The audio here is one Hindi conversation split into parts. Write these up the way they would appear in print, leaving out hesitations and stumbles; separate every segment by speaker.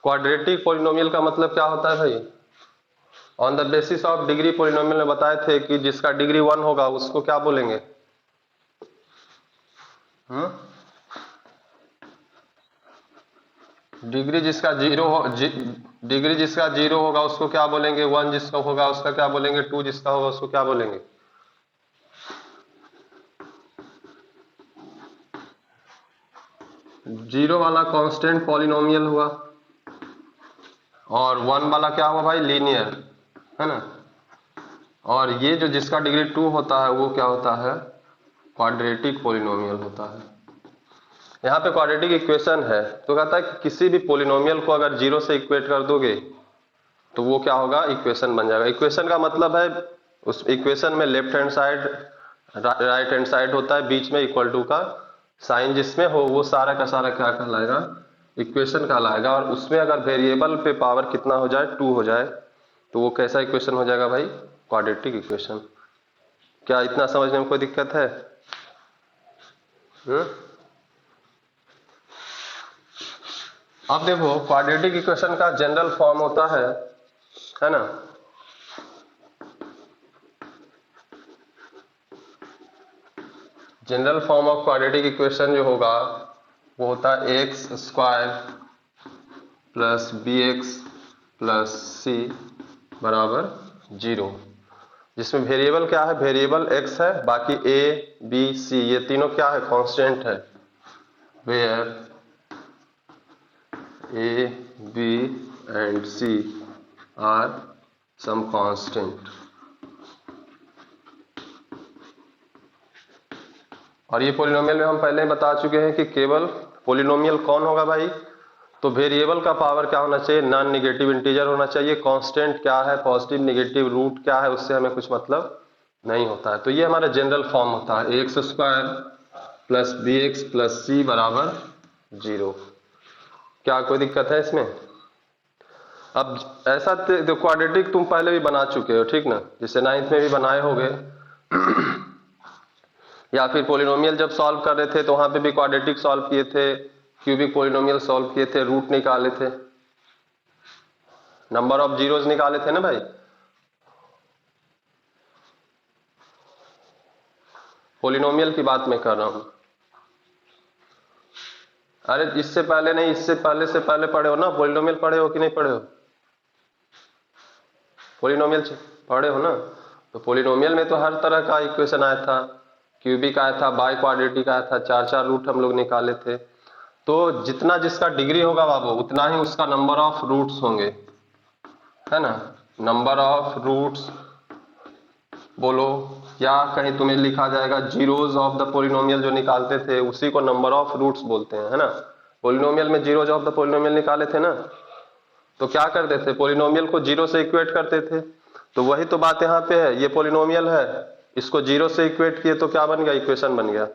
Speaker 1: क्वाड्रेटिक पोलिनोमियल का मतलब क्या होता है भाई? On the basis of degree polynomial में बताए थे कि जिसका डिग्री 1 होगा उसको क्या बोलेंगे? डिग्री जिसका डिग्री जिसका 0 होगा उसको क्या बोलेंगे? 1 जिसका होगा उसका क्या बोलेंगे? 2 जिसका होगा उसको क्या बोलेंगे? जीरो वाला कांस्टेंट पॉलिनोमियल हुआ और 1 वाला क्या हुआ भाई? लीनियर, है ना। और ये जो जिसका डिग्री 2 होता है वो क्या होता है? क्वाड्रेटिक पॉलिनोमियल होता है। यहाँ पे क्वाड्रेटिक इक्वेशन है तो कहता है कि किसी भी पॉलिनोमियल को अगर 0 से इक्वेट कर दोगे तो वो क्या होगा? इक्वेशन बन जाएगा। इक्वेशन का मतलब है उस इक्वेशन में left hand side right hand side होता है, बीच में इक्वल टू का साइन जिसमें हो वो सारा का सारा क्या कहलाएगा? इक्वेशन कहलाएगा। और उसमें अगर वेरिएबल पे पावर कितना हो जाए? 2 हो जाए तो वो कैसा इक्वेशन हो जाएगा भाई? Quadratic equation. क्या इतना समझने में कोई दिक्कत है? अब देखो क्वाड्रेटिक इक्वेशन का जनरल फॉर्म होता है ना। General form of quadratic equation जो होगा वो होता है X square plus B X plus C बराबर 0, जिसमें वेरिएबल क्या है? वेरिएबल एक्स है, बाकी ए बी सी ये तीनों क्या है? कांस्टेंट है। Where A B and C are some constant. और ये पोलिनोमियल में हम पहले ही बता चुके हैं कि केवल पोलिनोमियल कौन होगा भाई? तो वेरिएबल का पावर क्या होना चाहिए? नॉन निगेटिव इंटीजर होना चाहिए। कांस्टेंट क्या है? पॉजिटिव निगेटिव रूट क्या है? उससे हमें कुछ मतलब नहीं होता है। तो ये हमारा जनरल फॉर्म होता है X square plus B X plus C बराबर 0। क्या कोई दिक्कत है इसमें? अब ऐसा क्वाड्रेटिक तुम पहले भी बना चुके हो, ठीक ना, जैसे 9th में भी बनाए होगे या फिर पोलिनोमियल जब सॉल्व कर रहे थे तो वहां पे भी क्वाड्रेटिक सॉल्व किए थे, क्यूबिक पोलिनोमियल सॉल्व किए थे, रूट निकाले थे, नंबर ऑफ जीरोज निकाले थे ना भाई। पोलिनोमियल की बात मैं कर रहा हूं। अरे इससे पहले नहीं, इससे पहले पढ़े हो ना पोलिनोमियल? पढ़े हो कि नहीं पढ़े हो? पोलिनोमियल पढ़े हो ना। तो पोलिनोमियल में तो हर तरह का इक्वेशन आया था, क्यूबिक आया था, बाई क्वाड्रेटिक आया था, 4 रूट हम लोग निकाले थे। तो जितना जिसका डिग्री होगा बाबू उतना ही उसका नंबर ऑफ रूट्स होंगे, है ना। नंबर ऑफ रूट्स बोलो या कहीं तुम्हें लिखा जाएगा जीरोज ऑफ द पोलिनोमियल जो निकालते थे उसी को नंबर ऑफ रूट्स बोलते हैं, है ना। पोलिनोमियल में जीरोज ऑफ द पोलिनोमियल निकाले थे ना, तो क्या करते थे? पोलिनोमियल को 0 से इक्वेट करते थे। तो वही तो बात यहाँ पे है, ये पोलिनोमियल है, इसको 0 से इक्वेट किए तो क्या बन गया? इक्वेशन बन गया।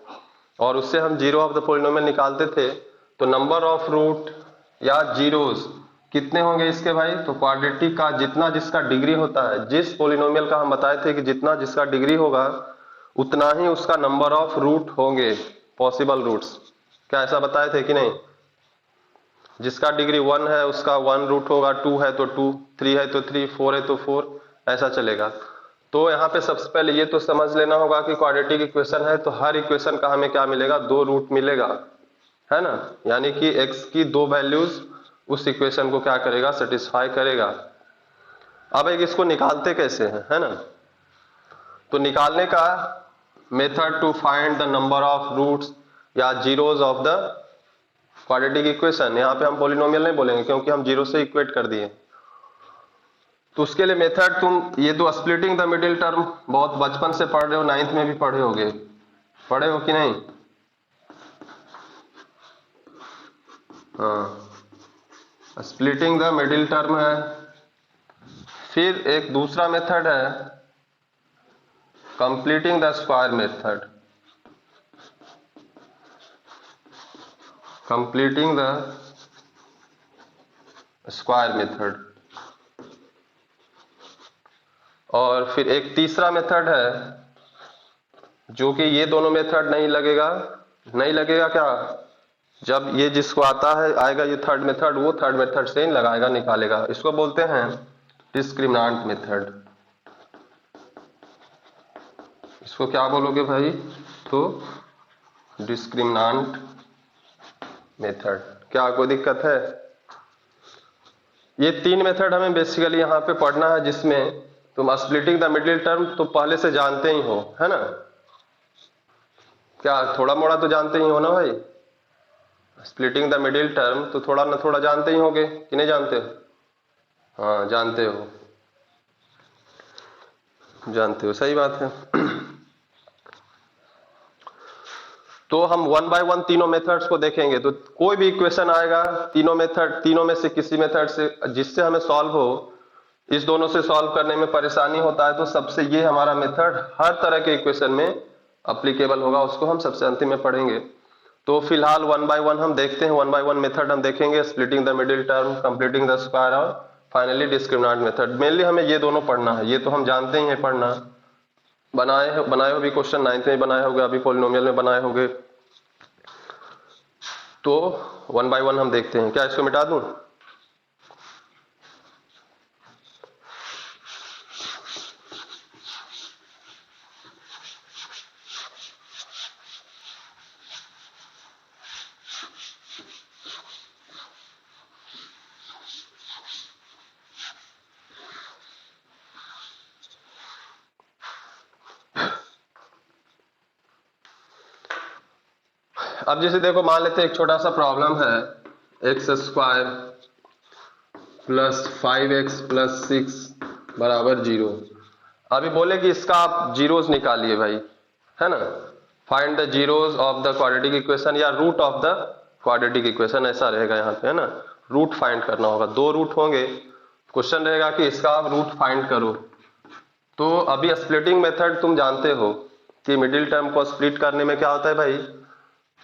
Speaker 1: और उससे हम 0 ऑफ द पोलिनोमियल निकालते थे तो नंबर ऑफ रूट या जीरोज कितने होंगे इसके भाई? तो क्वाड्रेटिक का जितना जिसका डिग्री होता है, जिस पोलिनोमियल का हम बताए थे कि जितना जिसका डिग्री होगा उतना ही उसका नंबर ऑफ रूट होंगे, पॉसिबल रूट्स। क्या ऐसा बताए थे कि नहीं? जिसका डिग्री 1 है उसका 1 रूट होगा, 2 है तो 2, 3 है तो 3, 4 है तो 4, ऐसा चलेगा। तो यहाँ पे सबसे पहले ये तो समझ लेना होगा कि क्वाड्रेटिक इक्वेशन है तो हर इक्वेशन का हमें क्या मिलेगा? 2 रूट मिलेगा, है ना। यानी कि x की 2 वैल्यूज उस इक्वेशन को क्या करेगा? सेटिस्फाई करेगा। अब एक इसको निकालते कैसे हैं, है ना। तो निकालने का method to find the number of roots या zeros of the quadratic equation, यहाँ पे हम पोलिनोमियल नहीं बोलेंगे क्योंकि हम 0 से इक्वेट कर दिए। तो उसके लिए मेथड तुम ये तो स्प्लिटिंग द मिडिल टर्म बहुत बचपन से पढ़ रहे हो, 9th में भी पढ़े होगे, पढ़े हो कि नहीं? हाँ, स्प्लिटिंग द मिडिल टर्म है। फिर एक दूसरा मेथड है completing the square method, completing the square method. और फिर एक तीसरा मेथड है जो कि ये दोनों मेथड नहीं लगेगा क्या? जब ये जिसको आता है आएगा ये थर्ड मेथड, वो थर्ड मेथड से ही लगाएगा निकालेगा। इसको बोलते हैं डिस्क्रिमिनांट मेथड। इसको क्या बोलोगे भाई? तो डिस्क्रिमिनांट मेथड। क्या कोई दिक्कत है? ये 3 मेथड हमें बेसिकली यहाँ पे पढ़ना है, जिसमें तुम स्प्लिटिंग द मिडिल टर्म तो पहले से जानते ही हो, है ना? क्या थोड़ा मोड़ा तो जानते ही हो ना भाई? स्प्लिटिंग द मिडिल टर्म तो थोड़ा ना थोड़ा जानते ही होगे कि नहीं जानते? हाँ जानते हो, जानते हो, सही बात है। तो हम 1 बाय 1 तीनों मेथड्स को देखेंगे। तो कोई भी इक्वेशन आएगा तीनों में से किसी मेथड से जिससे हमें सॉल्व हो, इस दोनों से सॉल्व करने में परेशानी होता है, तो सबसे ये हमारा मेथड हर तरह के इक्वेशन में अप्लीकेबल होगा, उसको हम सबसे अंतिम में पढ़ेंगे। तो फिलहाल 1 बाय 1 हम देखते हैं। 1 बाय 1 मेथड हम देखेंगे, splitting the middle term, completing the square और फाइनली डिस्क्रिमिनांट मेथड। मेनली हमें ये दोनों पढ़ना है, ये तो हम जानते ही हैं पढ़ना। बनाए हो भी क्वेश्चन 9th में बनाए होगे, अभी पॉलिनोमियल में बनाए होगे। तो 1 बाय 1 हम देखते हैं। क्या इसको मिटा दूं? अब जैसे देखो, मान लेते हैं एक छोटा सा प्रॉब्लम है, X square plus 5x plus 6 बराबर 0। अभी बोले कि इसका आप जीरोस निकालिए भाई, है ना? Find the zeros of the quadratic equation या root of the quadratic equation, ऐसा रहेगा यहाँ पे, है ना? रूट फाइंड करना होगा, 2 रूट होंगे, क्वेश्चन रहेगा कि इसका आप रूट फाइंड करो। तो अभी स्प्लिटिंग मेथड तुम जानते हो कि मिडिल टर्म को स्प्लिट करने में क्या होता है भाई?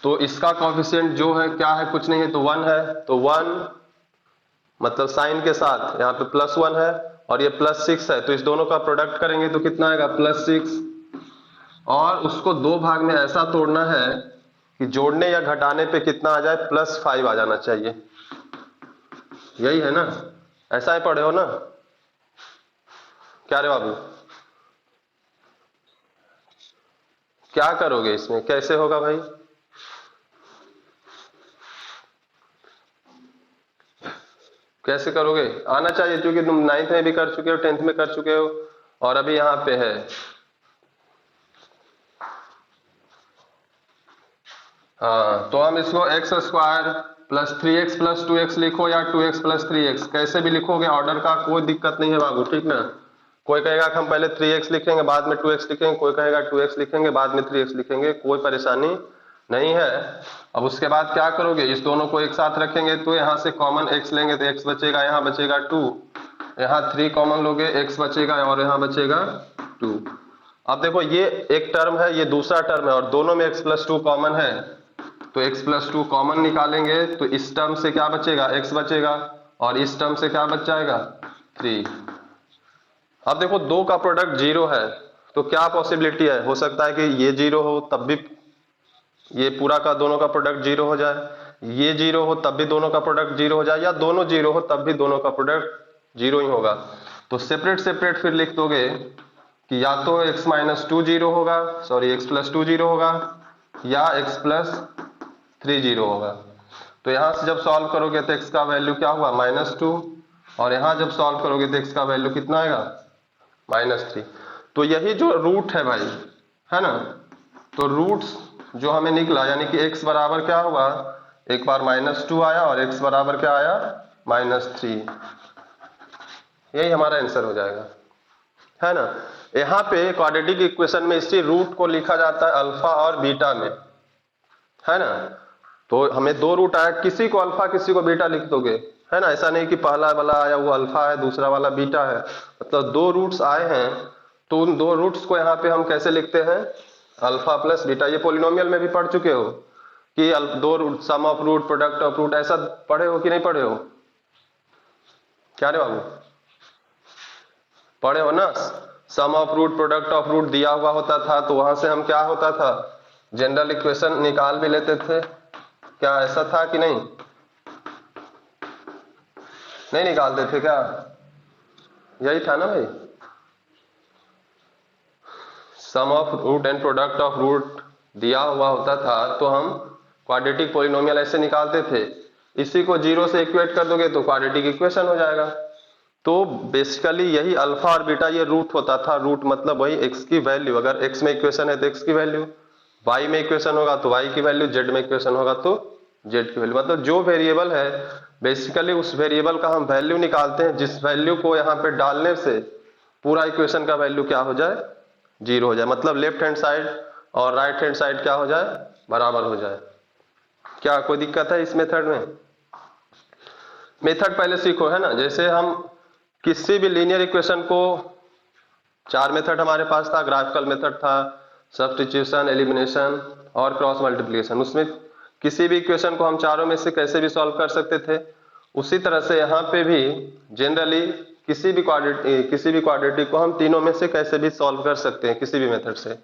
Speaker 1: तो इसका कोएफिशिएंट जो है क्या है, कुछ नहीं है, तो 1 है। तो 1 मतलब साइन के साथ यहाँ पे +1 है और ये +6 है, तो इस दोनों का प्रोडक्ट करेंगे तो कितना आएगा? +6। और उसको 2 भाग में ऐसा तोड़ना है कि जोड़ने या घटाने पे कितना आ जाए? +5 आ जाना चाहिए। यही है ना? ऐसा ही पढ़े हो ना? क्या रे बाबू, क्या करोगे इसमें? कैसे होगा भाई? कैसे करोगे? आना चाहिए, क्योंकि तुम 9th में भी कर चुके हो, 10th में कर चुके हो, और अभी यहाँ पे है। हाँ, तो हम इसको x square plus 3x plus 2x लिखो या 2x प्लस 3x, कैसे भी लिखोगे, ऑर्डर का कोई दिक्कत नहीं है बाबू, ठीक ना? कोई कहेगा कि हम पहले 3x लिखेंगे बाद में 2x लिखेंगे, कोई कहेगा 2x लिखेंगे बाद में 3x लिखेंगे, कोई परेशानी नहीं है। अब उसके बाद क्या करोगे? इस दोनों को एक साथ रखेंगे तो यहाँ से कॉमन x लेंगे तो x बचेगा, यहाँ बचेगा 2, यहाँ 3 कॉमन लोगे, x बचेगा और यहाँ बचेगा 2। अब देखो, ये एक टर्म है, ये दूसरा टर्म है, और दोनों में x प्लस 2 कॉमन है, तो x प्लस 2 कॉमन निकालेंगे तो इस टर्म से क्या बचेगा? x बचेगा, और इस टर्म से क्या बच जाएगा? 3। अब देखो, 2 का प्रोडक्ट 0 है, तो क्या पॉसिबिलिटी है? हो सकता है कि ये 0 हो तब भी ये पूरा का दोनों का प्रोडक्ट 0 हो जाए, ये 0 हो तब भी दोनों का प्रोडक्ट 0 हो जाए, या दोनों 0 हो तब भी दोनों का प्रोडक्ट 0 ही होगा। तो सेपरेट सेपरेट फिर लिख दोगे कि या तो x माइनस 2 0 होगा, सॉरी x प्लस 2 0 होगा, या x प्लस 3 0 होगा। तो यहां से जब सॉल्व करोगे तो x का वैल्यू क्या हुआ? -2, और यहां जब सॉल्व करोगे तो x का वैल्यू कितना आएगा? -3। तो यही जो रूट है भाई, है ना? तो रूट्स जो हमें निकला, यानी कि x बराबर क्या हुआ? एक बार -2 आया और x बराबर क्या आया? -3। यही हमारा आंसर हो जाएगा, है ना? यहाँ पे क्वाड्रेटिक इक्वेशन में इसी रूट को लिखा जाता है अल्फा और बीटा में, है ना? तो हमें 2 रूट आया, किसी को अल्फा किसी को बीटा लिख दोगे, है ना? ऐसा नहीं कि पहला वाला आया वो अल्फा है दूसरा वाला बीटा है, मतलब 2 रूट्स आए हैं, तो उन 2 रूट्स को यहाँ पे हम कैसे लिखते हैं? Alpha plus beta. ये पॉलिनोमियल में भी पढ़ चुके हो कि 2 root, sum of root, product of root, ऐसा पढ़े हो कि नहीं पढ़े हो? क्या रे बाबू, पढ़े हो ना? Sum of root, product of root दिया हुआ होता था, तो वहां से हम क्या होता था? जनरल इक्वेशन निकाल भी लेते थे, क्या ऐसा था कि नहीं? नहीं निकालते थे क्या? यही था ना भाई, sum of root and product of root दिया हुआ होता था तो हम क्वाड्रेटिक पोलिनोमियल ऐसे निकालते थे। इसी को जीरो से इक्वेट कर दोगे तो क्वाड्रेटिक इक्वेशन हो जाएगा। तो बेसिकली यही अल्फा और बीटा ये रूट होता था। रूट मतलब वही एक्स की वैल्यू, अगर एक्स में इक्वेशन है तो एक्स की वैल्यू, वाई में इक्वेशन होगा तो वाई की वैल्यू, जेड में इक्वेशन होगा तो जेड की वैल्यू। मतलब जो वेरिएबल है बेसिकली उस वेरिएबल का हम वैल्यू निकालते हैं, जिस वैल्यू को यहाँ पे डालने से पूरा इक्वेशन का वैल्यू क्या हो जाए, जीरो हो जाए। मतलब लेफ्ट हैंड साइड और राइट हैंड साइड क्या हो जाए, बराबर हो जाए। क्या कोई दिक्कत है इस मेथड में? मेथड पहले सीखो, है ना। जैसे हम किसी भी लीनियर इक्वेशन को, चार मेथड हमारे पास था, ग्राफिकल मेथड था, सब्स्टिट्यूशन, एलिमिनेशन और क्रॉस मल्टीप्लिकेशन। उसमें किसी भी इक्वेशन को हम चारों में से कैसे भी सॉल्व कर सकते थे। उसी तरह से यहाँ पे भी जनरली किसी भी क्वाड्रेटिक को हम तीनों में से कैसे भी सॉल्व कर सकते हैं किसी भी मेथड से।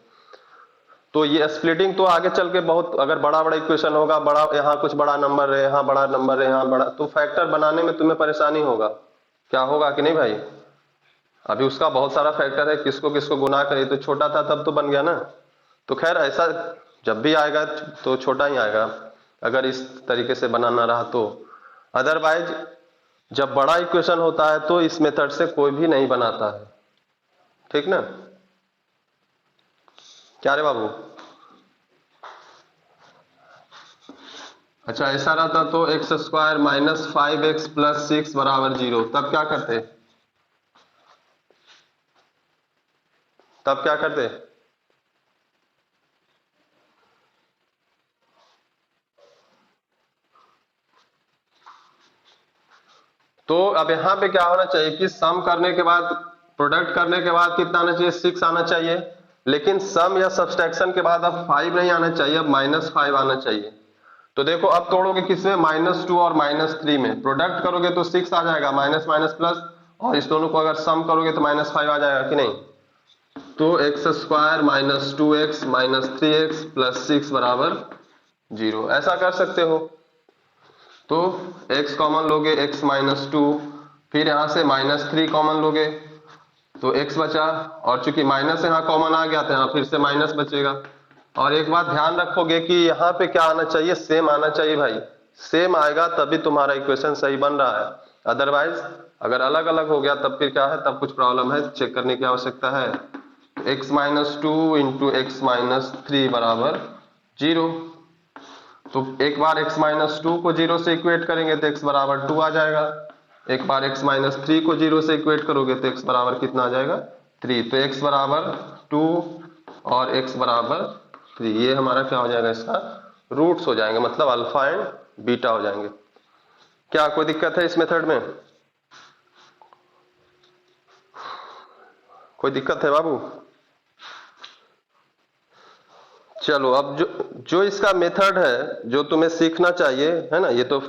Speaker 1: तो ये स्प्लिटिंग तो आगे चल के बहुत, अगर बड़ा बड़ा इक्वेशन होगा, बड़ा यहाँ कुछ बड़ा नंबर है, यहाँ बड़ा नंबर है, यहाँ बड़ा, तो फैक्टर बनाने में तुम्हें परेशानी होगा। क्या होगा कि नहीं भाई? अभी उसका बहुत सारा फैक्टर है, किसको किसको गुना करे, तो छोटा था तब तो बन गया ना। तो खैर ऐसा जब भी आएगा तो छोटा ही आएगा अगर इस तरीके से बनाना रहा तो। अदरवाइज जब बड़ा इक्वेशन होता है तो इस मेथड से कोई भी नहीं बनाता है, ठीक ना। क्या रे बाबू? अच्छा ऐसा रहता तो x square minus 5x plus 6 बराबर 0, तब क्या करते? तब क्या करते? तो अब यहाँ पे क्या होना चाहिए कि सम करने के बाद, प्रोडक्ट करने के बाद कितना आना चाहिए, 6 आना चाहिए। लेकिन सम या सब्सट्रैक्शन के बाद अब 5 नहीं आना चाहिए, अब -5 आना चाहिए। तो देखो अब तोड़ोगे किसमें, -2 और -3 में। प्रोडक्ट करोगे तो 6 आ जाएगा, माइनस माइनस प्लस, और इस दोनों को अगर सम करोगे तो -5 आ जाएगा कि नहीं। तो x square minus 2x minus 3x plus 6 बराबर 0, ऐसा कर सकते हो। तो x कॉमन लोगे, x माइनस 2, फिर यहां से -3 कॉमन लोगे तो x बचा, और चूंकि माइनस यहाँ कॉमन आ गया था, यहाँ फिर से माइनस बचेगा। और एक बात ध्यान रखोगे कि यहाँ पे क्या आना चाहिए, सेम आना चाहिए भाई। सेम आएगा तभी तुम्हारा इक्वेशन सही बन रहा है। अदरवाइज अगर अलग अलग हो गया तब फिर क्या है, तब कुछ प्रॉब्लम है, चेक करने की आवश्यकता है। x minus 2 into x minus 3 बराबर 0। तो एक बार x माइनस 2 को 0 से इक्वेट करेंगे तो x बराबर 2 आ जाएगा। एक बार x माइनस 3 को 0 से इक्वेट करोगे तो x बराबर कितना आ जाएगा, 3। तो x बराबर 2 और x बराबर 3, ये हमारा क्या हो जाएगा, इसका रूट्स हो जाएंगे, मतलब अल्फा एंड बीटा हो जाएंगे। क्या कोई दिक्कत है इस मेथड में? कोई दिक्कत है बाबू? चलो अब जो जो इसका मेथड है जो तुम्हें सीखना चाहिए, है ना, ये तो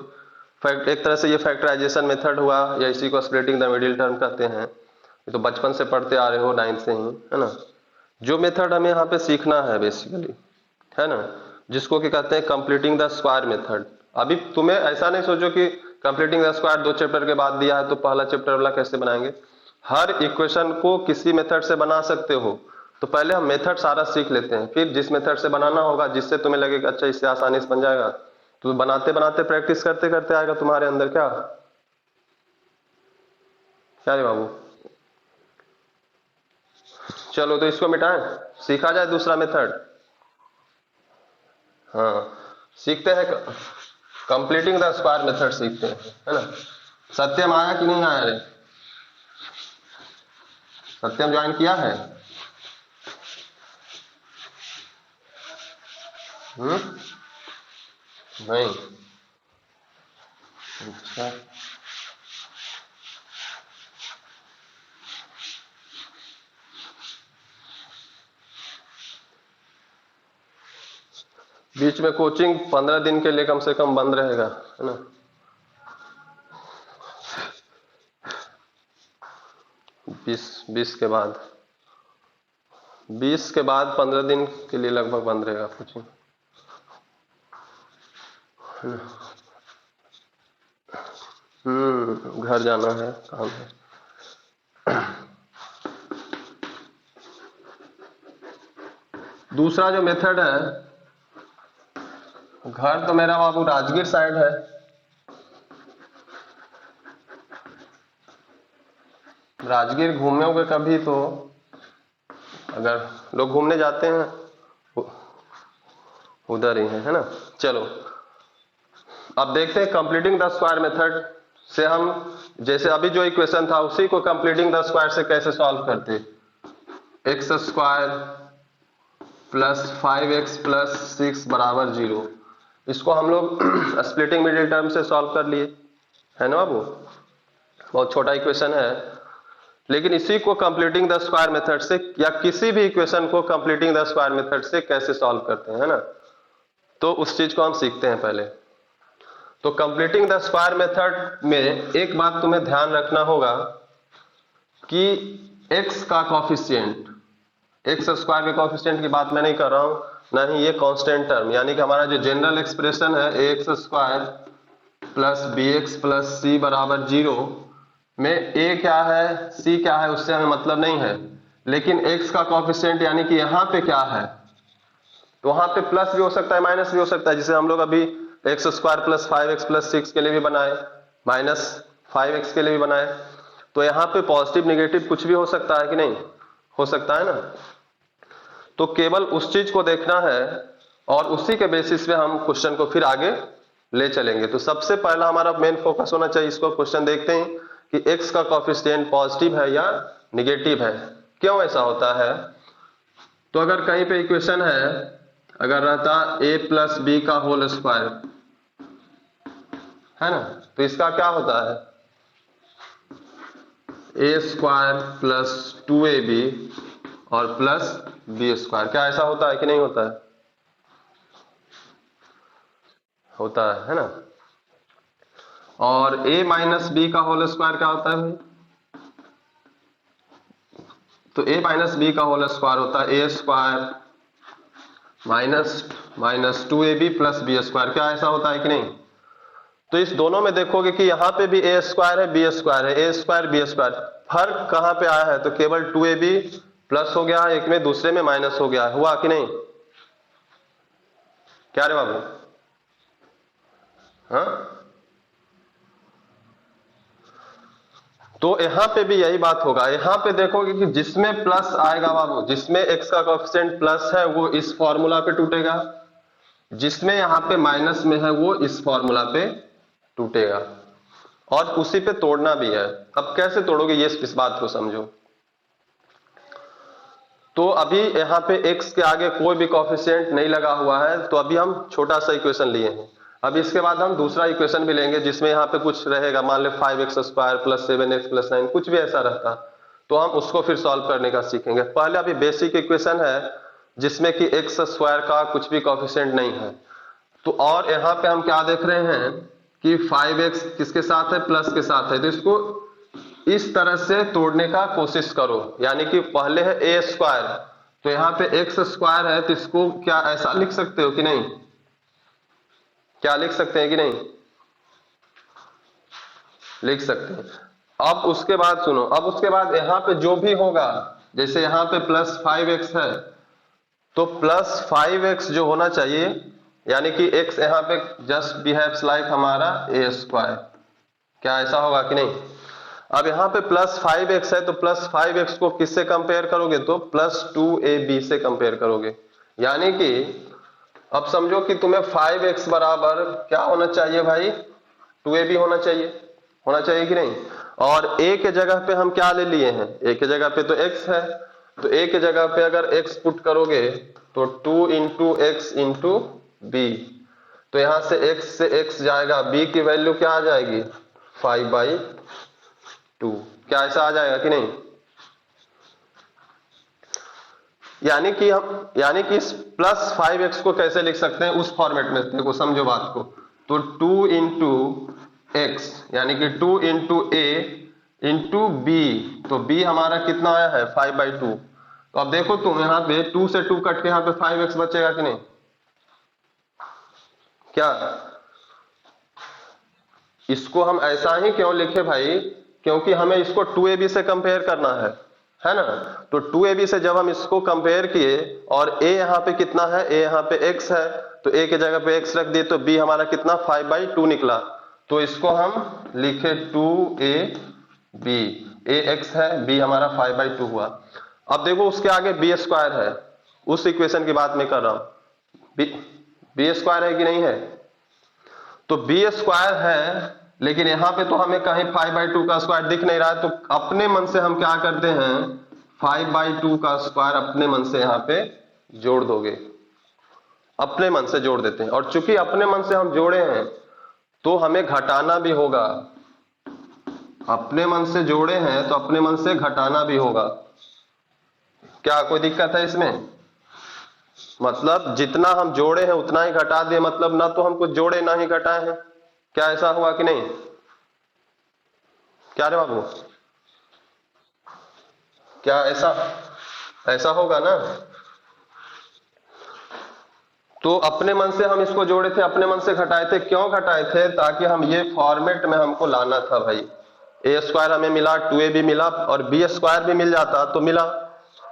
Speaker 1: फैक्ट, एक तरह से ये फैक्टराइजेशन मेथड हुआ, या इसी को स्प्लिटिंग द मिडिल टर्म कहते हैं। ये तो बचपन से पढ़ते आ रहे हो, 9th से ही, है ना। जो मेथड हमें यहाँ पे सीखना है बेसिकली, है ना, जिसको क्या कहते हैं, कंप्लीटिंग द स्क्वायर मेथड। अभी तुम्हें ऐसा नहीं सोचो कि कंप्लीटिंग द स्क्वायर 2 चैप्टर के बाद दिया है तो पहला चैप्टर वाला कैसे बनाएंगे। हर इक्वेशन को किसी मेथड से बना सकते हो। तो पहले हम मेथड सारा सीख लेते हैं, फिर जिस मेथड से बनाना होगा, जिससे तुम्हें लगेगा अच्छा इससे आसानी से बन जाएगा, तो बनाते बनाते प्रैक्टिस करते करते आएगा तुम्हारे अंदर। क्या क्या रे बाबू? चलो तो इसको मिटाएं, सीखा जाए दूसरा मेथड। हाँ सीखते हैं, कंप्लीटिंग द स्क्वायर मेथड सीखते हैं, है ना। सत्यम आया कि नहीं आया रे? सत्यम ज्वाइन किया है? नहीं। अच्छा बीच में कोचिंग 15 दिन के लिए कम से कम बंद रहेगा, है ना। 20 के बाद, 20 के बाद 15 दिन के लिए लगभग बंद रहेगा कोचिंग। घर जाना है, काम है। दूसरा जो मेथड है, घर तो मेरा बाबू राजगीर साइड है, राजगीर घूमे होंगे कभी तो, अगर लोग घूमने जाते हैं उधर ही है ना। चलो अब देखते हैं कंप्लीटिंग द स्क्वायर मेथड से हम, जैसे अभी जो इक्वेशन था उसी को कंप्लीटिंग द स्क्वायर से कैसे सॉल्व करते। X square plus 5x plus 6 बराबर 0, इसको हम लोग स्प्लिटिंग मिडिल टर्म से सॉल्व कर लिए है ना बाबू, बहुत छोटा इक्वेशन है। लेकिन इसी को कंप्लीटिंग द स्क्वायर मेथड से या किसी भी इक्वेशन को कंप्लीटिंग द स्क्वायर मेथड से कैसे सॉल्व करते हैं, है ना, तो उस चीज को हम सीखते हैं पहले। तो कंप्लीटिंग द स्क्वायर मेथड में एक बात तुम्हें ध्यान रखना होगा कि x का कॉफिशिएंट, एक्स स्क्वायर के कॉफिशिएंट की बात मैं नहीं कर रहा हूं, ना ही ये कांस्टेंट टर्म, यानी कि हमारा जो जनरल एक्सप्रेशन है X square plus B X plus C बराबर 0 में a क्या है c क्या है उससे हमें मतलब नहीं है, लेकिन x का कॉफिशिएंट यानी कि यहाँ पे क्या है, तो वहां पे प्लस भी हो सकता है माइनस भी हो सकता है, जिसे हम लोग अभी x square plus 5x plus 6 के लिए भी बनाए, माइनस 5x के लिए भी बनाए। तो यहाँ पे पॉजिटिव निगेटिव कुछ भी हो सकता है कि नहीं, हो सकता है ना। तो केवल उस चीज को देखना है और उसी के बेसिस पे हम क्वेश्चन को फिर आगे ले चलेंगे। तो सबसे पहला हमारा मेन फोकस होना चाहिए, इसको क्वेश्चन देखते हैं कि x का कॉफिशिएंट पॉजिटिव है या निगेटिव है, क्यों ऐसा होता है। तो अगर कहीं पे इक्वेशन है, अगर रहता a प्लस बी का होल स्क्वायर, है ना, तो इसका क्या होता है a स्क्वायर प्लस 2ab और प्लस बी स्क्वायर, क्या ऐसा होता है कि नहीं होता है, होता है ना। और a माइनस बी का होल स्क्वायर क्या होता है भाई, तो a माइनस बी का होल स्क्वायर होता है a square minus 2ab plus B square, क्या ऐसा होता है कि नहीं। तो इस दोनों में देखोगे कि यहाँ पे भी a स्क्वायर है बी स्क्वायर है, a स्क्वायर बी स्क्वायर, फर्क कहाँ पे आया है, तो केवल 2ab प्लस हो गया, एक में दूसरे में माइनस हो गया, हुआ कि नहीं, क्या रे बाबू, हाँ। तो यहाँ पे भी यही बात होगा, यहाँ पे देखोगे कि जिसमें प्लस आएगा बाबू, जिसमें x का कोएफिशिएंट प्लस है वो इस फॉर्मूला पे टूटेगा, जिसमें यहाँ पे माइनस में है वो इस फॉर्मूला पे टूटेगा, और उसी पे तोड़ना भी है। अब कैसे तोड़ोगे ये इस बात को समझो। तो अभी यहाँ पे x के आगे कोई भी कोएफिशिएंट नहीं लगा हुआ है, तो अभी हम छोटा सा इक्वेशन लिए हैं। अब इसके बाद हम दूसरा इक्वेशन भी लेंगे जिसमें यहाँ पे कुछ रहेगा, मान ले 5x square plus 7x plus 9 कुछ भी ऐसा रहता, तो हम उसको फिर सॉल्व करने का सीखेंगे। पहले अभी बेसिक इक्वेशन है जिसमें कि x स्क्वायर का कुछ भी कोएफिशिएंट नहीं है। तो और यहाँ पे हम क्या देख रहे हैं कि 5x किसके साथ है, प्लस के साथ है, तो इसको इस तरह से तोड़ने का कोशिश करो, यानी कि पहले है a स्क्वायर, तो यहाँ पे x स्क्वायर है, तो इसको क्या ऐसा लिख सकते हो कि नहीं, क्या लिख सकते हैं कि नहीं, लिख सकते हैं। अब उसके बाद सुनो, अब उसके बाद यहाँ पे जो भी होगा, जैसे यहाँ पे प्लस 5x है, तो प्लस 5x जो होना चाहिए, यानी कि x यहाँ पे जस्ट बिहेव्स लाइक हमारा a स्क्वायर, क्या ऐसा होगा कि नहीं। अब यहाँ पे प्लस 5x है, तो प्लस 5x को किससे कंपेयर करोगे, तो प्लस 2ab से कंपेयर करोगे, यानी कि अब समझो कि तुम्हें 5x बराबर क्या होना चाहिए भाई, 2ab होना चाहिए कि नहीं। और a के जगह पे हम क्या ले लिए हैं, a के जगह पे तो x है, तो a के जगह पे अगर x पुट करोगे तो 2 इंटू एक्स इंटू बी, तो यहां से x से x जाएगा, b की वैल्यू क्या आ जाएगी 5/2, क्या ऐसा आ जाएगा कि नहीं। यानी कि इस प्लस 5x को कैसे लिख सकते हैं उस फॉर्मेट में, देखो समझो बात को, तो 2 इंटू एक्स यानी कि 2 इंटू ए इंटू बी, तो b हमारा कितना आया है 5/2। तो अब देखो तुम यहाँ पे 2 से 2 कट के यहाँ पे 5x बचेगा कि नहीं, क्या इसको हम ऐसा ही क्यों लिखे भाई, क्योंकि हमें इसको 2ab से कंपेयर करना है ना। तो 2ab से जब हम इसको कंपेयर किए और a यहाँ पे कितना है, a यहाँ पे x है, तो a की जगह पे x रख दिए तो b हमारा कितना 5/2 निकला। तो इसको हम लिखे 2ab, a x है, b हमारा 5/2 हुआ। अब देखो उसके आगे b स्क्वायर है, उस इक्वेशन की बात मैं कर रहा हूं। b स्क्वायर है कि नहीं है, तो b स्क्वायर है, लेकिन यहां पे तो हमें कहीं 5/2 का स्क्वायर दिख नहीं रहा है, तो अपने मन से हम क्या करते हैं 5/2 का स्क्वायर अपने मन से यहां पे जोड़ दोगे, अपने मन से जोड़ देते हैं। और चूंकि अपने मन से हम जोड़े हैं तो हमें घटाना भी होगा, अपने मन से जोड़े हैं तो अपने मन से घटाना भी होगा। क्या कोई दिक्कत है इसमें? मतलब जितना हम जोड़े हैं उतना ही घटा दिए, मतलब ना तो हम कुछ जोड़े ना ही घटाए हैं। क्या ऐसा हुआ कि नहीं? क्या रे बाबू, क्या ऐसा होगा ना? तो अपने मन से हम इसको जोड़े थे, अपने मन से घटाए थे। क्यों घटाए थे? ताकि हम ये फॉर्मेट में हमको लाना था भाई। ए स्क्वायर हमें मिला, 2ab मिला और बी स्क्वायर भी मिल जाता तो मिला।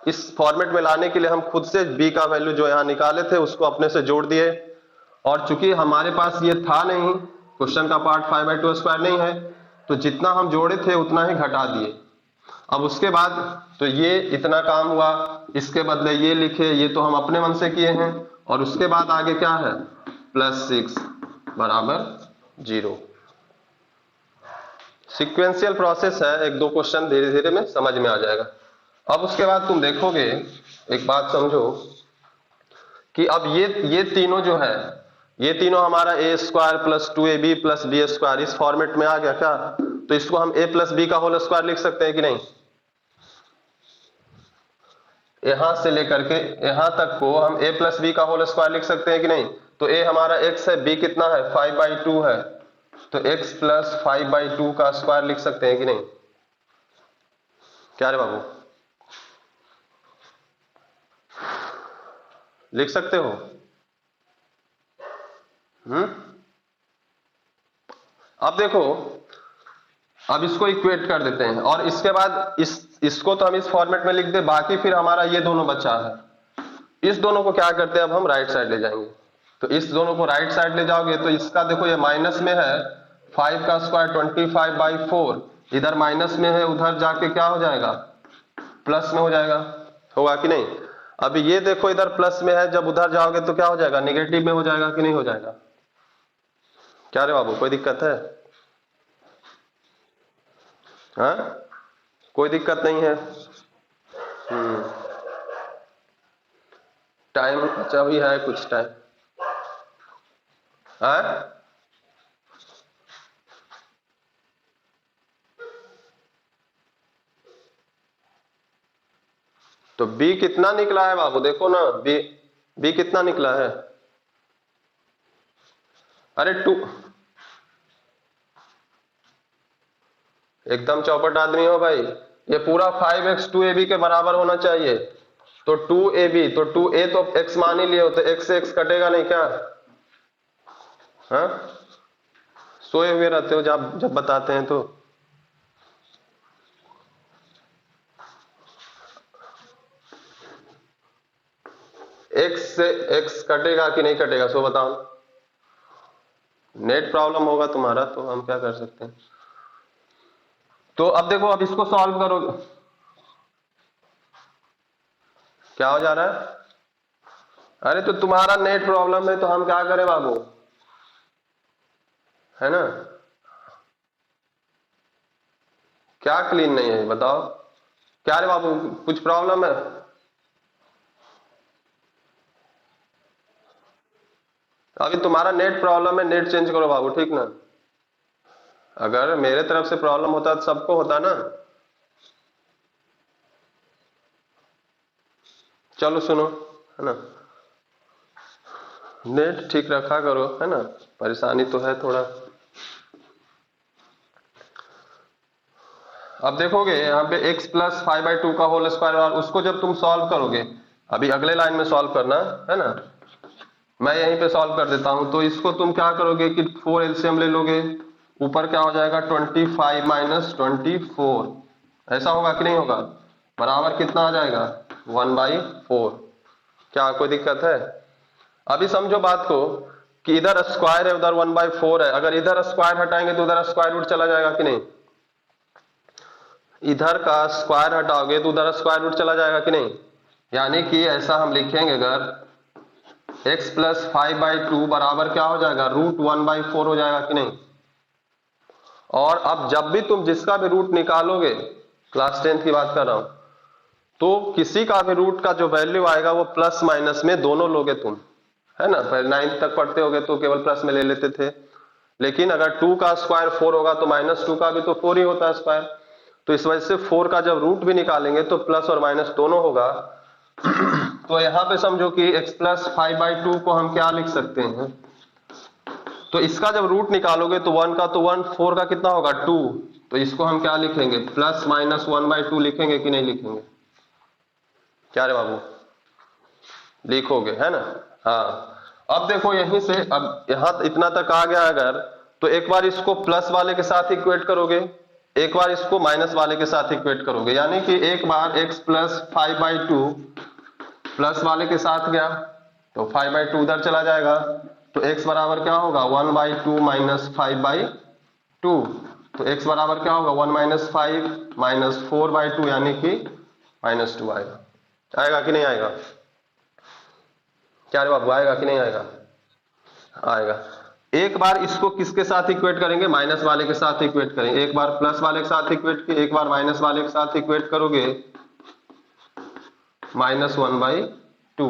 Speaker 1: इस फॉर्मेट में लाने के लिए हम खुद से b का वैल्यू जो यहाँ निकाले थे उसको अपने से जोड़ दिए। और चूंकि हमारे पास ये था नहीं, क्वेश्चन का पार्ट 5/2 स्क्वायर नहीं है, तो जितना हम जोड़े थे उतना ही घटा दिए। अब उसके बाद तो ये इतना काम हुआ, इसके बदले ये लिखे, ये तो हम अपने मन से किए हैं। और उसके बाद आगे क्या है, +6 = 0। सिक्वेंशियल प्रोसेस है, एक दो क्वेश्चन धीरे धीरे में समझ में आ जाएगा। अब उसके बाद तुम देखोगे, एक बात समझो कि अब ये तीनों जो है, ये तीनों हमारा a² + 2ab + b² इस फॉर्मेट में आ गया क्या? तो इसको हम a + b का होल स्क्वायर लिख सकते हैं कि नहीं? यहां से लेकर के यहां तक को हम a + b का होल स्क्वायर लिख सकते हैं कि नहीं? तो a हमारा x है, b कितना है 5/2 है, तो x + 5/2 का स्क्वायर लिख सकते हैं कि नहीं? क्या रे बाबू, लिख सकते हो? अब देखो, अब इसको इक्वेट कर देते हैं और इसके बाद इसको तो हम इस फॉर्मेट में लिख दे, बाकी फिर हमारा ये दोनों बचा है। इस दोनों को क्या करते हैं, अब हम राइट साइड ले जाएंगे। तो इस दोनों को राइट साइड ले जाओगे तो इसका देखो ये माइनस में है, 5 का स्क्वायर 25/4, इधर माइनस में है, उधर जाके क्या हो जाएगा, प्लस में हो जाएगा। होगा कि नहीं? अभी ये देखो इधर प्लस में है, जब उधर जाओगे तो क्या हो जाएगा, नेगेटिव में हो जाएगा कि नहीं हो जाएगा? क्या रे बाबू, कोई दिक्कत है? हाँ, कोई दिक्कत नहीं है। टाइम बचा भी है कुछ टाइम। हाँ, तो b कितना निकला है बाबू, देखो ना, b कितना निकला है? अरे 2, एकदम चौपट आदमी हो भाई। ये पूरा 5x 2ab के बराबर होना चाहिए। तो 2ab, तो 2a तो x मान ही लिए हो, तो x से x कटेगा नहीं क्या? हाँ, सोए हुए रहते हो जब बताते हैं तो। x से x कटेगा कि नहीं कटेगा, सो बताओ। नेट प्रॉब्लम होगा तुम्हारा, तो हम क्या कर सकते हैं। तो अब देखो, अब इसको सॉल्व करोगे, क्या हो जा रहा है? अरे तो तुम्हारा नेट प्रॉब्लम है तो हम क्या करें बाबू, है ना? क्या क्लीन नहीं है बताओ, क्या रे बाबू, कुछ प्रॉब्लम है? अभी तुम्हारा नेट प्रॉब्लम है, नेट चेंज करो बाबू, ठीक ना? अगर मेरे तरफ से प्रॉब्लम होता तो सबको होता ना। चलो सुनो, है ना, नेट ठीक रखा करो, है ना, परेशानी तो है थोड़ा। अब देखोगे यहाँ पे x + 5/2 का होल स्क्वायर, और उसको जब तुम सॉल्व करोगे, अभी अगले लाइन में सॉल्व करना है ना, मैं यहीं पे सॉल्व कर देता हूं। तो इसको तुम क्या करोगे कि 4 एलसीएम ले लोगे, ऊपर क्या हो जाएगा 25 माइनस 24, ऐसा होगा कि नहीं होगा, बराबर कितना आ जाएगा 1/4। क्या कोई दिक्कत है? अभी समझो बात को कि इधर स्क्वायर है उधर 1/4 है, अगर इधर स्क्वायर हटाएंगे तो उधर स्क्वायर रूट चला जाएगा कि नहीं, इधर का स्क्वायर हटाओगे तो उधर स्क्वायर रूट चला जाएगा कि नहीं, यानी कि ऐसा हम लिखेंगे अगर x प्लस 5/2 बराबर क्या हो जाएगा √1/4 हो जाएगा कि नहीं। और अब जब भी तुम जिसका भी रूट निकालोगे, क्लास 10th की बात कर रहा हूं, तो किसी का भी रूट का जो वैल्यू आएगा वो प्लस माइनस में दोनों लोगे तुम, है ना। पहले 9th तक पढ़ते होगे तो केवल प्लस में ले लेते थे, लेकिन अगर 2 का स्क्वायर 4 होगा तो -2 का भी तो 4 ही होता है स्क्वायर, तो इस वजह से 4 का जब रूट भी निकालेंगे तो प्लस और माइनस दोनों होगा। तो यहां पे समझो कि x प्लस 5/2 को हम क्या लिख सकते हैं, तो इसका जब रूट निकालोगे तो 1 का तो 1, 4 का कितना होगा 2, तो इसको हम क्या लिखेंगे प्लस माइनस 1/2 लिखेंगे कि नहीं लिखेंगे, क्या रे बाबू लिखोगे, है ना। हाँ अब देखो यहीं से, अब यहां इतना तक आ गया अगर, तो एक बार इसको प्लस वाले के साथ इक्वेट करोगे, एक बार इसको माइनस वाले के साथ इक्वेट करोगे, यानी कि एक बार x प्लस 5/2 प्लस वाले के साथ गया तो 5/2 उधर चला जाएगा, तो x बराबर क्या होगा 1/2 माइनस 5/2, तो x बराबर क्या होगा 1 माइनस 5 माइनस 4/2 यानी कि -2 आएगा। आएगा कि नहीं आएगा, क्या रे बाबू आएगा कि नहीं आएगा, आएगा। एक बार इसको किसके साथ इक्वेट करेंगे, माइनस वाले के साथ इक्वेट करेंगे, एक बार प्लस वाले के साथ इक्वेट किए, एक बार माइनस वाले के साथ इक्वेट करोगे -1/2।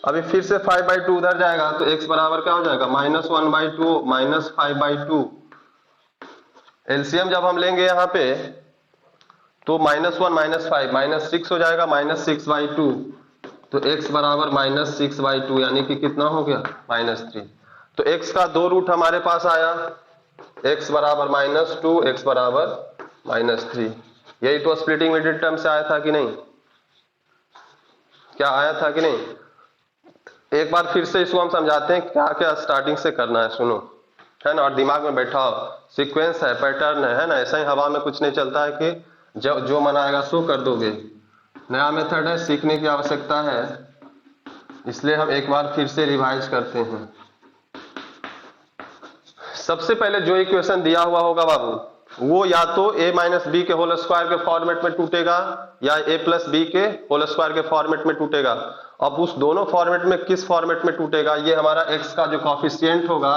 Speaker 1: अभी फिर से 5/2 उधर जाएगा तो x बराबर क्या हो जाएगा -1/2 माइनस 5/2, एलसीएम जब हम लेंगे यहाँ पे तो -1 माइनस 5 -6 हो जाएगा, -6/2, तो x बराबर -6/2 यानी कि कितना हो गया -3। तो x का दो रूट हमारे पास आया, x बराबर -2, x बराबर -3, यही तो स्प्लिटिंग मिडिल टर्म से आया था कि नहीं, क्या आया था कि नहीं। एक बार फिर से इसको हम समझाते हैं क्या क्या स्टार्टिंग से करना है, सुनो, है ना, और दिमाग में बैठाओ, सीक्वेंस है, पैटर्न है ना, ऐसा ही हवा में कुछ नहीं चलता है कि जो मन आएगा सो कर दोगे। नया मेथड है, सीखने की आवश्यकता है, इसलिए हम एक बार फिर से रिवाइज करते हैं। सबसे पहले जो इक्वेशन दिया हुआ होगा बाबू, वो या तो a माइनस बी के होल स्क्वायर के फॉर्मेट में टूटेगा या a प्लस बी के होल स्क्वायर के फॉर्मेट में टूटेगा। अब उस दोनों फॉर्मेट में किस फॉर्मेट में टूटेगा, ये हमारा x का जो कॉफिशिएंट होगा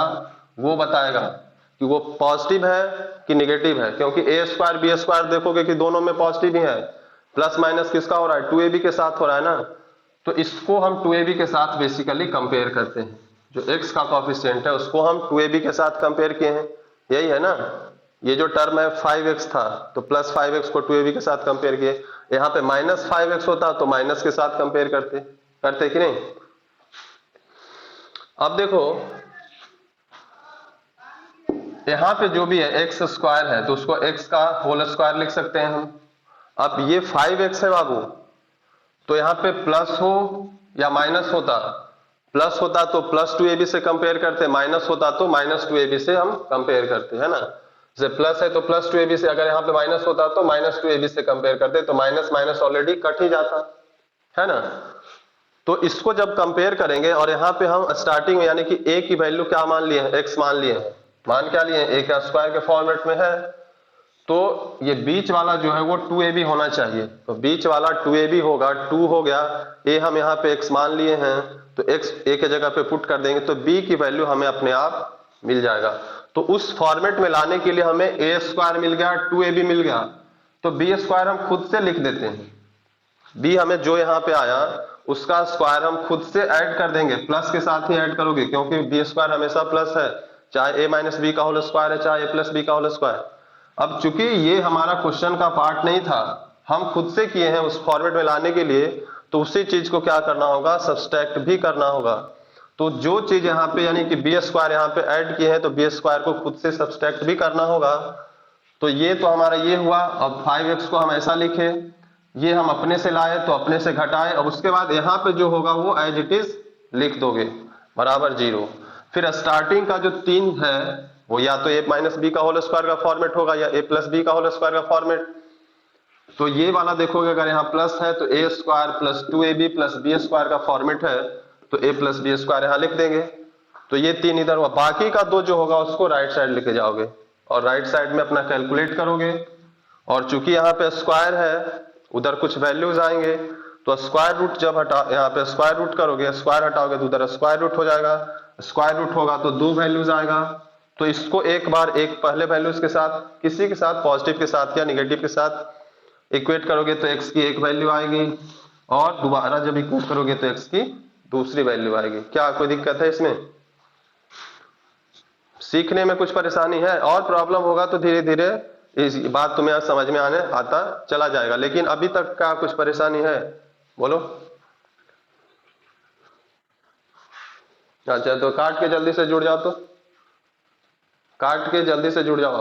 Speaker 1: वो बताएगा कि वो पॉजिटिव है कि निगेटिव है, क्योंकि a स्क्वायर बी स्क्वायर देखोगे कि दोनों में पॉजिटिव ही है, प्लस माइनस किसका हो रहा है 2ab के साथ हो रहा है ना, तो इसको हम 2ab के साथ बेसिकली कंपेयर करते हैं। जो x का कॉफिशिएंट है उसको हम 2ab के साथ कंपेयर किए हैं, यही है ना। ये जो टर्म है 5x था तो प्लस 5x को 2ab के साथ कंपेयर किए, यहाँ पे -5x होता तो माइनस के साथ कंपेयर करते कि नहीं। अब देखो यहाँ पे जो भी है x स्क्वायर है तो उसको x का होल स्क्वायर लिख सकते हैं हम। अब ये 5x है बाबू, तो यहाँ पे प्लस हो या माइनस होता, प्लस होता तो प्लस 2ab से कंपेयर करते, माइनस होता तो -2ab से हम कंपेयर करते, है ना। जैसे प्लस है तो प्लस 2ab से, अगर यहाँ पे माइनस होता तो -2ab से कंपेयर करते, तो माइनस माइनस ऑलरेडी कट ही जाता, है ना। तो इसको जब कंपेयर करेंगे और यहाँ पे हम स्टार्टिंग में यानी कि a की वैल्यू क्या मान लिए हैं, x मान लिए हैं, मान क्या लिए हैं a का स्क्वायर के फॉर्मेट में है, तो ये बीच वाला जो है वो 2ab होना चाहिए, तो बीच वाला 2ab होगा, 2 हो गया, a हम यहाँ पे x मान लिए हैं तो x a के जगह पे पुट कर देंगे तो b की वैल्यू हमें अपने आप मिल जाएगा। तो उस फॉर्मेट में लाने के लिए हमें a स्क्वायर मिल गया, 2ab मिल गया, तो b स्क्वायर हम खुद से लिख देते हैं, b हमें जो यहाँ पे आया उसका स्क्वायर हम खुद से ऐड कर देंगे, प्लस के साथ ही ऐड करोगे क्योंकि b स्क्वायर हमेशा प्लस है, चाहे a माइनस बी का होल स्क्वायर है चाहे a प्लस बी का होल स्क्वायर। अब चूंकि ये हमारा क्वेश्चन का पार्ट नहीं था, हम खुद से किए हैं उस फॉर्मेट में लाने के लिए, तो उसी चीज को क्या करना होगा सब्सट्रैक्ट भी करना होगा। तो जो चीज यहाँ पे यानी कि बी स्क्वायर यहाँ पे ऐड किए हैं तो बी स्क्वायर को खुद से सब्सट्रैक्ट भी करना होगा। तो ये तो हमारा ये हुआ। अब 5x को हम ऐसा लिखे, ये हम अपने से लाए तो अपने से घटाए, अब उसके बाद यहाँ पे जो होगा वो एज इट इज लिख दोगे बराबर 0। फिर स्टार्टिंग का जो 3 है वो या तो a माइनस बी का होल स्क्वायर का फॉर्मेट होगा या a प्लस बी का होल स्क्वायर का फॉर्मेट। तो ये वाला देखोगे अगर यहाँ प्लस है तो a square plus 2ab plus B square का फॉर्मेट है, तो a प्लस बी स्क्वायर यहाँ लिख देंगे। तो ये 3 इधर हुआ, बाकी का 2 जो होगा उसको राइट साइड लेके जाओगे और राइट साइड में अपना कैलकुलेट करोगे। और चूंकि यहाँ पे स्क्वायर है उधर कुछ वैल्यूज आएंगे, तो स्क्वायर रूट जब हटा यहाँ पे स्क्वायर रूट करोगे, स्क्वायर हटाओगे तो उधर स्क्वायर रूट हो जाएगा, स्क्वायर रूट होगा तो 2 वैल्यूज आएगा। तो इसको एक बार एक पहले वैल्यूज के साथ, किसी के साथ पॉजिटिव के साथ या निगेटिव के साथ इक्वेट करोगे तो x की एक वैल्यू आएगी, और दोबारा जब इक्वेट करोगे तो x की दूसरी वैल्यू आएगी। क्या कोई दिक्कत है इसमें? सीखने में कुछ परेशानी है? और प्रॉब्लम होगा तो धीरे धीरे इस बात तुम्हें आज समझ में आने आता चला जाएगा, लेकिन अभी तक क्या कुछ परेशानी है? बोलो। अच्छा तो काट के जल्दी से जुड़ जाओ, तो काट के जल्दी से जुड़ जाओ।